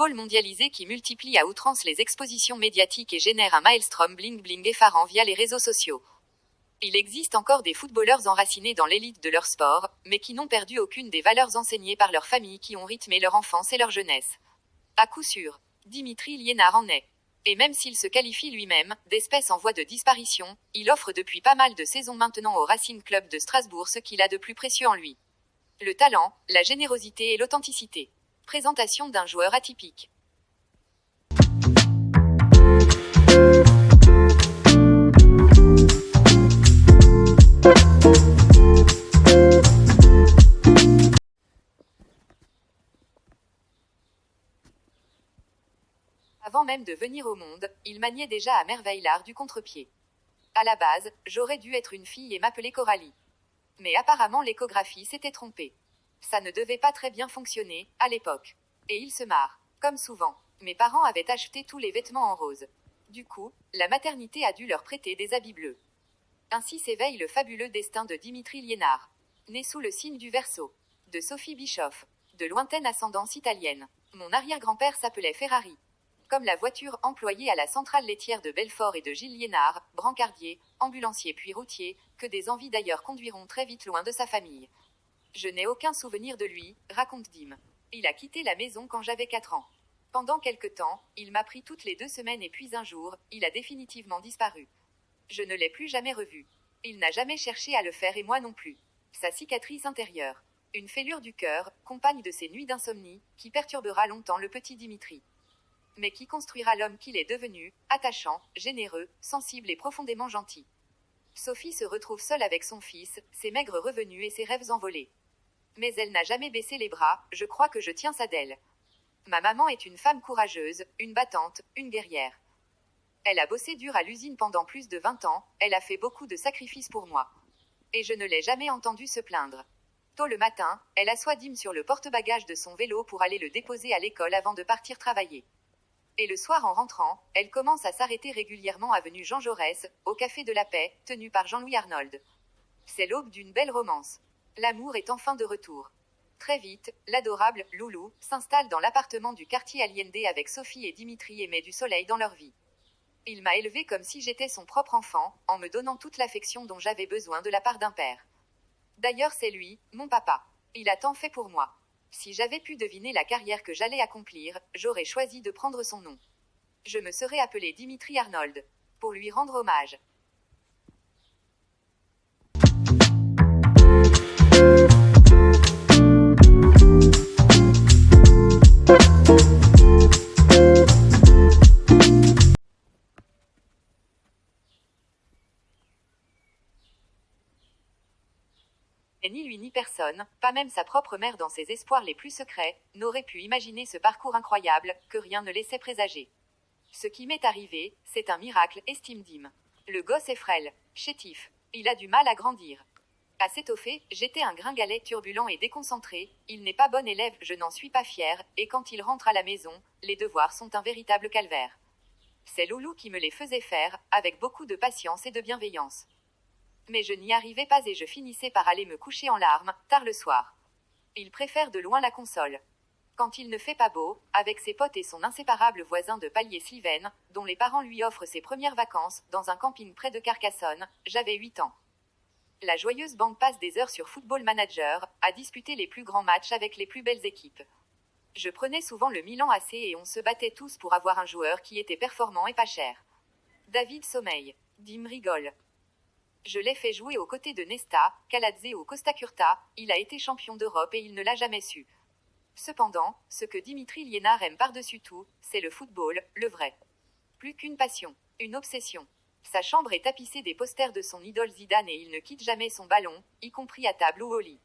football mondialisé qui multiplie à outrance les expositions médiatiques et génère un maelstrom bling-bling effarant via les réseaux sociaux. Il existe encore des footballeurs enracinés dans l'élite de leur sport, mais qui n'ont perdu aucune des valeurs enseignées par leurs familles qui ont rythmé leur enfance et leur jeunesse. À coup sûr, Dimitri Liénard en est. Et même s'il se qualifie lui-même d'espèce en voie de disparition, il offre depuis pas mal de saisons maintenant au Racing Club de Strasbourg ce qu'il a de plus précieux en lui. Le talent, la générosité et l'authenticité. Présentation d'un joueur atypique. Avant même de venir au monde, il maniait déjà à merveille l'art du contre-pied. À la base, j'aurais dû être une fille et m'appeler Coralie. Mais apparemment l'échographie s'était trompée. Ça ne devait pas très bien fonctionner, à l'époque. Et il se marre. Comme souvent, mes parents avaient acheté tous les vêtements en rose. Du coup, la maternité a dû leur prêter des habits bleus. Ainsi s'éveille le fabuleux destin de Dimitri Liénard. Né sous le signe du Verseau. De Sophie Bischoff. De lointaine ascendance italienne. Mon arrière-grand-père s'appelait Ferrari. Comme la voiture employée à la centrale laitière de Belfort et de Gilles Liénard, brancardier, ambulancier puis routier, que des envies d'ailleurs conduiront très vite loin de sa famille. Je n'ai aucun souvenir de lui, raconte Dim. Il a quitté la maison quand j'avais 4 ans. Pendant quelque temps, il m'a pris toutes les 2 semaines et puis un jour, il a définitivement disparu. Je ne l'ai plus jamais revu. Il n'a jamais cherché à le faire et moi non plus. Sa cicatrice intérieure. Une fêlure du cœur, compagne de ses nuits d'insomnie, qui perturbera longtemps le petit Dimitri. Mais qui construira l'homme qu'il est devenu, attachant, généreux, sensible et profondément gentil. Sophie se retrouve seule avec son fils, ses maigres revenus et ses rêves envolés. Mais elle n'a jamais baissé les bras, je crois que je tiens ça d'elle. Ma maman est une femme courageuse, une battante, une guerrière. Elle a bossé dur à l'usine pendant plus de 20 ans, elle a fait beaucoup de sacrifices pour moi. Et je ne l'ai jamais entendue se plaindre. Tôt le matin, elle assoit Dim sur le porte-bagages de son vélo pour aller le déposer à l'école avant de partir travailler. Et le soir en rentrant, elle commence à s'arrêter régulièrement avenue Jean Jaurès, au Café de la Paix, tenu par Jean-Louis Arnold. C'est l'aube d'une belle romance. L'amour est enfin de retour. Très vite, l'adorable Loulou s'installe dans l'appartement du quartier Allende avec Sophie et Dimitri et met du soleil dans leur vie. Il m'a élevée comme si j'étais son propre enfant, en me donnant toute l'affection dont j'avais besoin de la part d'un père. D'ailleurs c'est lui, mon papa. Il a tant fait pour moi. Si j'avais pu deviner la carrière que j'allais accomplir, j'aurais choisi de prendre son nom. Je me serais appelé Dimitri Arnold. Pour lui rendre hommage. Et ni lui ni personne, pas même sa propre mère dans ses espoirs les plus secrets, n'aurait pu imaginer ce parcours incroyable, que rien ne laissait présager. Ce qui m'est arrivé, c'est un miracle, estime Dim. Le gosse est frêle, chétif, il a du mal à grandir. À s'étoffer, j'étais un gringalet turbulent et déconcentré, il n'est pas bon élève, je n'en suis pas fière, et quand il rentre à la maison, les devoirs sont un véritable calvaire. C'est Loulou qui me les faisait faire, avec beaucoup de patience et de bienveillance. Mais je n'y arrivais pas et je finissais par aller me coucher en larmes, tard le soir. Il préfère de loin la console. Quand il ne fait pas beau, avec ses potes et son inséparable voisin de palier Sylvain, dont les parents lui offrent ses premières vacances, dans un camping près de Carcassonne, j'avais 8 ans. La joyeuse bande passe des heures sur Football Manager, à disputer les plus grands matchs avec les plus belles équipes. Je prenais souvent le Milan AC et on se battait tous pour avoir un joueur qui était performant et pas cher. David sommeille. Dim rigole. Je l'ai fait jouer aux côtés de Nesta, Kaladze ou Costa Curta, il a été champion d'Europe et il ne l'a jamais su. Cependant, ce que Dimitri Liénard aime par-dessus tout, c'est le football, le vrai. Plus qu'une passion, une obsession. Sa chambre est tapissée des posters de son idole Zidane et il ne quitte jamais son ballon, y compris à table ou au lit.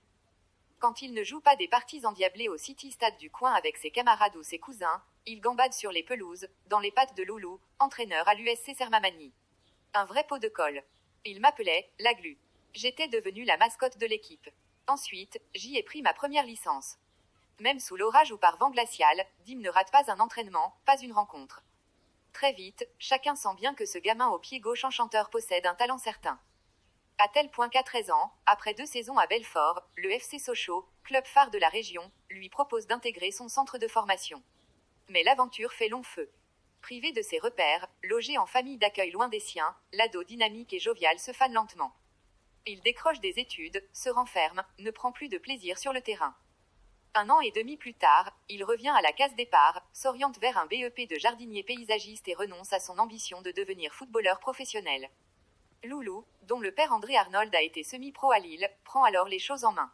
Quand il ne joue pas des parties endiablées au City Stade du coin avec ses camarades ou ses cousins, il gambade sur les pelouses, dans les pattes de Loulou, entraîneur à l'USC Sermamani. Un vrai pot de colle. Il m'appelait la glu. J'étais devenue la mascotte de l'équipe. Ensuite, j'y ai pris ma première licence. Même sous l'orage ou par vent glacial, Dim ne rate pas un entraînement, pas une rencontre. Très vite, chacun sent bien que ce gamin au pied gauche enchanteur possède un talent certain. À tel point qu'à 13 ans, après 2 saisons à Belfort, le FC Sochaux, club phare de la région, lui propose d'intégrer son centre de formation. Mais l'aventure fait long feu. Privé de ses repères, logé en famille d'accueil loin des siens, l'ado dynamique et jovial se fane lentement. Il décroche des études, se renferme, ne prend plus de plaisir sur le terrain. 1 an et demi plus tard, il revient à la case départ, s'oriente vers un BEP de jardinier paysagiste et renonce à son ambition de devenir footballeur professionnel. Loulou, dont le père André Arnold a été semi-pro à Lille, prend alors les choses en main.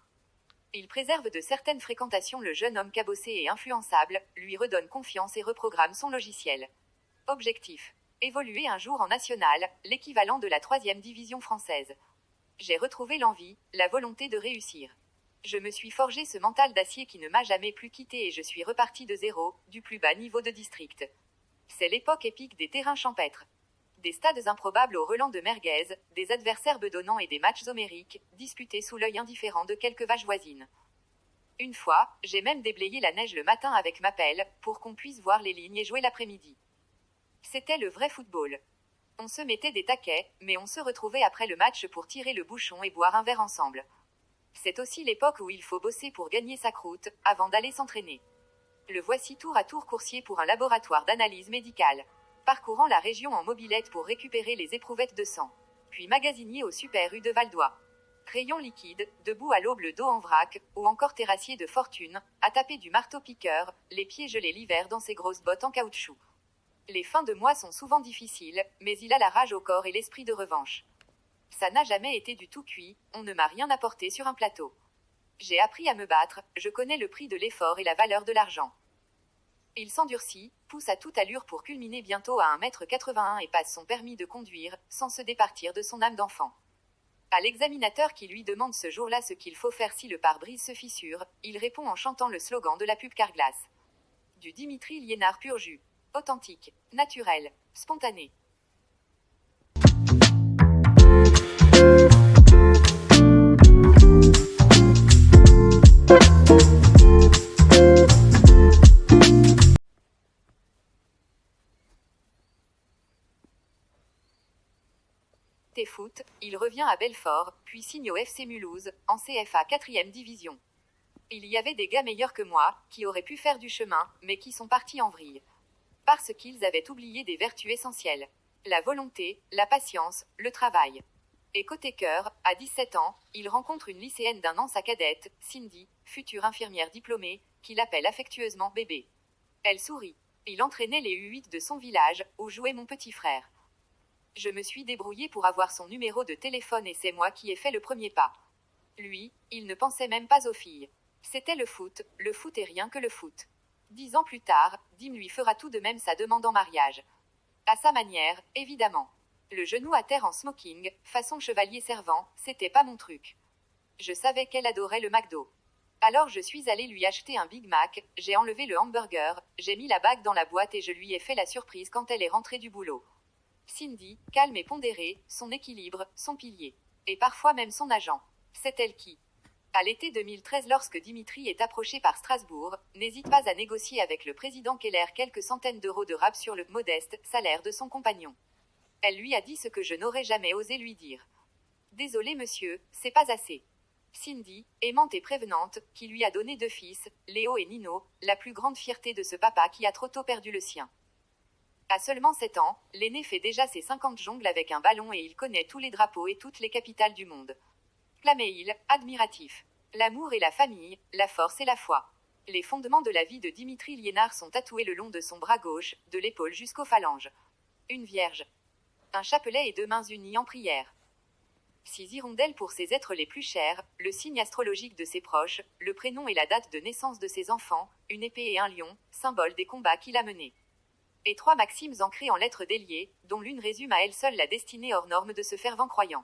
Il préserve de certaines fréquentations le jeune homme cabossé et influençable, lui redonne confiance et reprogramme son logiciel. Objectif. Évoluer un jour en national, l'équivalent de la 3e division française. J'ai retrouvé l'envie, la volonté de réussir. Je me suis forgé ce mental d'acier qui ne m'a jamais plus quitté et je suis reparti de zéro, du plus bas niveau de district. C'est l'époque épique des terrains champêtres. Des stades improbables au relent de merguez, des adversaires bedonnants et des matchs homériques, disputés sous l'œil indifférent de quelques vaches voisines. Une fois, j'ai même déblayé la neige le matin avec ma pelle, pour qu'on puisse voir les lignes et jouer l'après-midi. C'était le vrai football. On se mettait des taquets, mais on se retrouvait après le match pour tirer le bouchon et boire un verre ensemble. C'est aussi l'époque où il faut bosser pour gagner sa croûte, avant d'aller s'entraîner. Le voici tour à tour coursier pour un laboratoire d'analyse médicale. Parcourant la région en mobilette pour récupérer les éprouvettes de sang. Puis magasinier au Super U de Valdois. Crayon liquide, debout à l'aube le dos en vrac, ou encore terrassier de fortune, à taper du marteau-piqueur, les pieds gelés l'hiver dans ses grosses bottes en caoutchouc. Les fins de mois sont souvent difficiles, mais il a la rage au corps et l'esprit de revanche. Ça n'a jamais été du tout cuit, on ne m'a rien apporté sur un plateau. J'ai appris à me battre, je connais le prix de l'effort et la valeur de l'argent. Il s'endurcit, pousse à toute allure pour culminer bientôt à 1,81 m et passe son permis de conduire, sans se départir de son âme d'enfant. À l'examinateur qui lui demande ce jour-là ce qu'il faut faire si le pare-brise se fissure, il répond en chantant le slogan de la pub Carglass. Du Dimitri Liénard pur jus. Authentique, naturel, spontané. Foot, il revient à Belfort, puis signe au FC Mulhouse, en CFA 4e division. Il y avait des gars meilleurs que moi, qui auraient pu faire du chemin, mais qui sont partis en vrille. Parce qu'ils avaient oublié des vertus essentielles. La volonté, la patience, le travail. Et côté cœur, à 17 ans, il rencontre une lycéenne d'un an sa cadette, Cindy, future infirmière diplômée, qui l'appelle affectueusement bébé. Elle sourit. Il entraînait les U8 de son village, où jouait mon petit frère. Je me suis débrouillée pour avoir son numéro de téléphone et c'est moi qui ai fait le premier pas. Lui, il ne pensait même pas aux filles. C'était le foot et rien que le foot. 10 ans plus tard, Dim lui fera tout de même sa demande en mariage. À sa manière, évidemment. Le genou à terre en smoking, façon chevalier servant, c'était pas mon truc. Je savais qu'elle adorait le McDo. Alors je suis allée lui acheter un Big Mac, j'ai enlevé le hamburger, j'ai mis la bague dans la boîte et je lui ai fait la surprise quand elle est rentrée du boulot. Cindy, calme et pondérée, son équilibre, son pilier. Et parfois même son agent. C'est elle qui. À l'été 2013, lorsque Dimitri est approché par Strasbourg, n'hésite pas à négocier avec le président Keller quelques centaines d'euros de rab sur le modeste salaire de son compagnon. Elle lui a dit ce que je n'aurais jamais osé lui dire. Désolé monsieur, c'est pas assez. Cindy, aimante et prévenante, qui lui a donné 2 fils, Léo et Nino, la plus grande fierté de ce papa qui a trop tôt perdu le sien. À seulement 7 ans, l'aîné fait déjà ses 50 jongles avec un ballon et il connaît tous les drapeaux et toutes les capitales du monde. Claméil, admiratif. L'amour et la famille, la force et la foi. Les fondements de la vie de Dimitri Liénard sont tatoués le long de son bras gauche, de l'épaule jusqu'aux phalanges. Une vierge. Un chapelet et 2 mains unies en prière. 6 hirondelles pour ses êtres les plus chers, le signe astrologique de ses proches, le prénom et la date de naissance de ses enfants, une épée et un lion, symbole des combats qu'il a menés. Et 3 maximes ancrées en lettres déliées, dont l'une résume à elle seule la destinée hors norme de ce fervent croyant.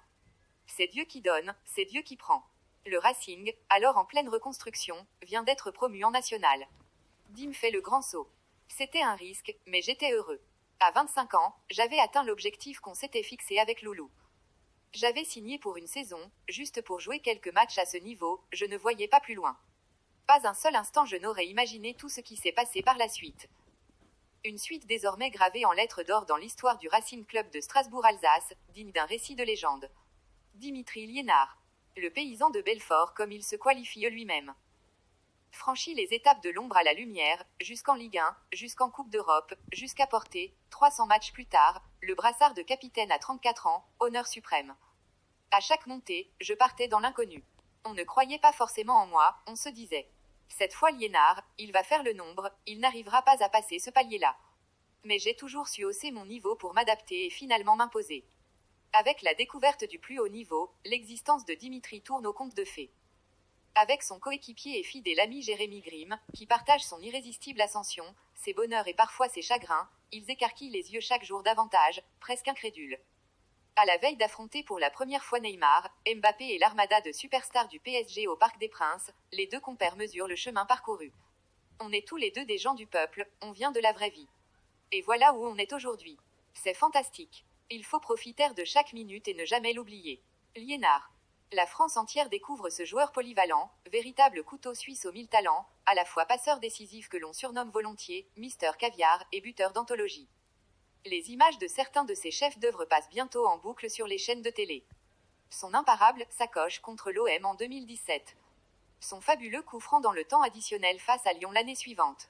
C'est Dieu qui donne, c'est Dieu qui prend. Le Racing, alors en pleine reconstruction, vient d'être promu en national. Dim fait le grand saut. C'était un risque, mais j'étais heureux. À 25 ans, j'avais atteint l'objectif qu'on s'était fixé avec Loulou. J'avais signé pour une saison, juste pour jouer quelques matchs à ce niveau, je ne voyais pas plus loin. Pas un seul instant je n'aurais imaginé tout ce qui s'est passé par la suite. Une suite désormais gravée en lettres d'or dans l'histoire du Racing Club de Strasbourg-Alsace, digne d'un récit de légende. Dimitri Liénard. Le paysan de Belfort comme il se qualifie lui-même. Franchit les étapes de l'ombre à la lumière, jusqu'en Ligue 1, jusqu'en Coupe d'Europe, jusqu'à porter, 300 matchs plus tard, le brassard de capitaine à 34 ans, honneur suprême. À chaque montée, je partais dans l'inconnu. On ne croyait pas forcément en moi, on se disait. Cette fois Liénard, il va faire le nombre, il n'arrivera pas à passer ce palier-là. Mais j'ai toujours su hausser mon niveau pour m'adapter et finalement m'imposer. Avec la découverte du plus haut niveau, l'existence de Dimitri tourne au conte de fées. Avec son coéquipier et fidèle ami Jérémy Grimm, qui partage son irrésistible ascension, ses bonheurs et parfois ses chagrins, ils écarquillent les yeux chaque jour davantage, presque incrédules. À la veille d'affronter pour la première fois Neymar, Mbappé et l'armada de superstars du PSG au Parc des Princes, les deux compères mesurent le chemin parcouru. On est tous les deux des gens du peuple, on vient de la vraie vie. Et voilà où on est aujourd'hui. C'est fantastique. Il faut profiter de chaque minute et ne jamais l'oublier. Liénard. La France entière découvre ce joueur polyvalent, véritable couteau suisse aux 1000 talents, à la fois passeur décisif que l'on surnomme volontiers, Mister Caviar et buteur d'anthologie. Les images de certains de ses chefs d'œuvre passent bientôt en boucle sur les chaînes de télé. Son imparable sacoche contre l'OM en 2017. Son fabuleux coup franc dans le temps additionnel face à Lyon l'année suivante.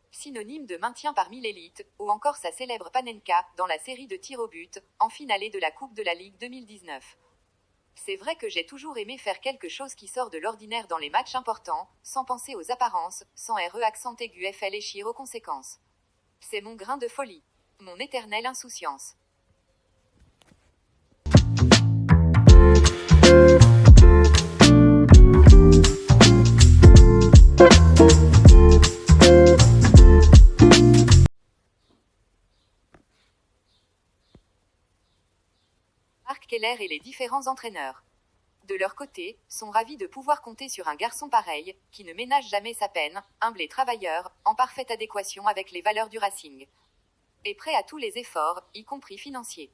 Synonyme de maintien parmi l'élite, ou encore sa célèbre Panenka, dans la série de tirs au but, en finale de la Coupe de la Ligue 2019. C'est vrai que j'ai toujours aimé faire quelque chose qui sort de l'ordinaire dans les matchs importants, sans penser aux apparences, sans RE accent aigu FL échir aux conséquences. C'est mon grain de folie. Mon éternelle insouciance. Marc Keller et les différents entraîneurs. De leur côté, sont ravis de pouvoir compter sur un garçon pareil, qui ne ménage jamais sa peine, humble et travailleur, en parfaite adéquation avec les valeurs du Racing. Et prêt à tous les efforts, y compris financiers.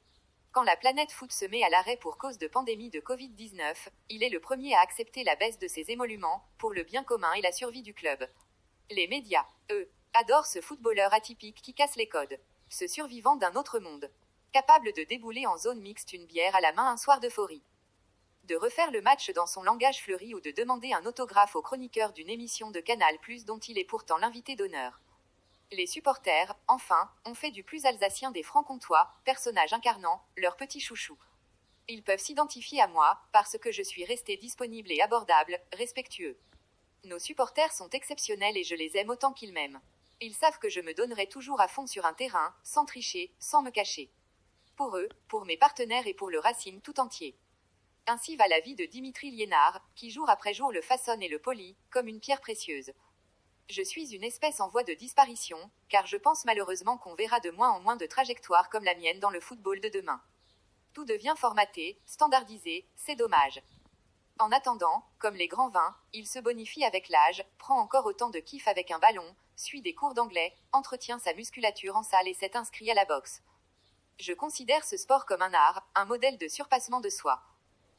Quand la planète foot se met à l'arrêt pour cause de pandémie de Covid-19, il est le premier à accepter la baisse de ses émoluments, pour le bien commun et la survie du club. Les médias, eux, adorent ce footballeur atypique qui casse les codes. Ce survivant d'un autre monde. Capable de débouler en zone mixte une bière à la main un soir d'euphorie. De refaire le match dans son langage fleuri ou de demander un autographe au chroniqueur d'une émission de Canal+, dont il est pourtant l'invité d'honneur. Les supporters, enfin, ont fait du plus alsacien des francs-comtois, personnages incarnant leur petit chouchou. Ils peuvent s'identifier à moi, parce que je suis resté disponible et abordable, respectueux. Nos supporters sont exceptionnels et je les aime autant qu'ils m'aiment. Ils savent que je me donnerai toujours à fond sur un terrain, sans tricher, sans me cacher. Pour eux, pour mes partenaires et pour le Racing tout entier. Ainsi va la vie de Dimitri Liénard, qui jour après jour le façonne et le polit, comme une pierre précieuse. Je suis une espèce en voie de disparition, car je pense malheureusement qu'on verra de moins en moins de trajectoires comme la mienne dans le football de demain. Tout devient formaté, standardisé, c'est dommage. En attendant, comme les grands vins, il se bonifie avec l'âge, prend encore autant de kiff avec un ballon, suit des cours d'anglais, entretient sa musculature en salle et s'est inscrit à la boxe. Je considère ce sport comme un art, un modèle de surpassement de soi.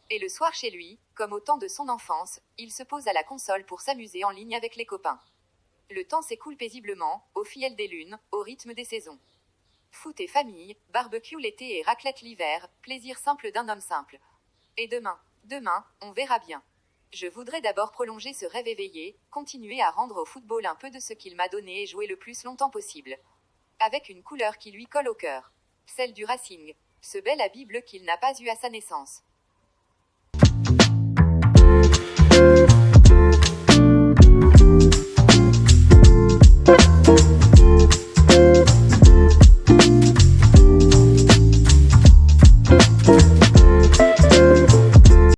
Et le soir chez lui, comme au temps de son enfance, il se pose à la console pour s'amuser en ligne avec les copains. Le temps s'écoule paisiblement, au fil des lunes, au rythme des saisons. Foot et famille, barbecue l'été et raclette l'hiver, plaisir simple d'un homme simple. Et demain, on verra bien. Je voudrais d'abord prolonger ce rêve éveillé, continuer à rendre au football un peu de ce qu'il m'a donné et jouer le plus longtemps possible. Avec une couleur qui lui colle au cœur. Celle du Racing. Ce bel habit bleu qu'il n'a pas eu à sa naissance.